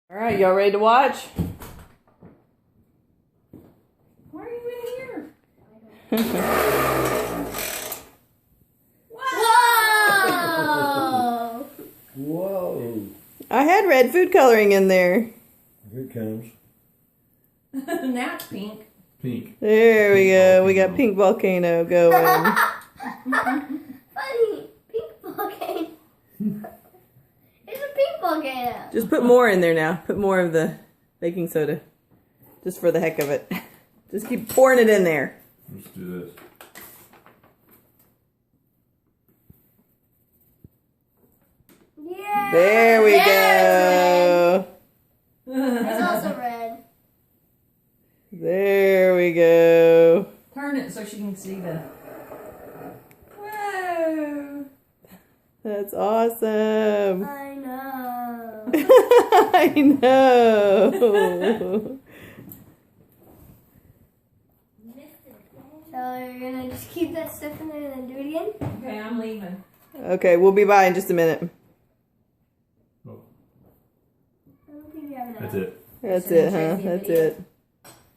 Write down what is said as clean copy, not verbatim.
All right, y'all ready to watch? Why are you in here? Whoa! Whoa. I had red food coloring in there. Here it comes. Now it's pink. Pink. There we Pink go. We volcano. got pink volcano going. Funny. Pink volcano. It's a pink volcano. Just put more in there now. Put more of the baking soda. Just for the heck of it. Just keep pouring it in there. Let's do this. Yeah. There we Yeah, go. It's also red. There we go. Turn it so she can see the. Whoa! That's awesome. I know. I know. So you're gonna just keep that stuff in there and then do it again? Okay, I'm leaving. Okay, we'll be by in just a minute. Oh, I don't think you have enough. that's it. That's it, huh? That's it.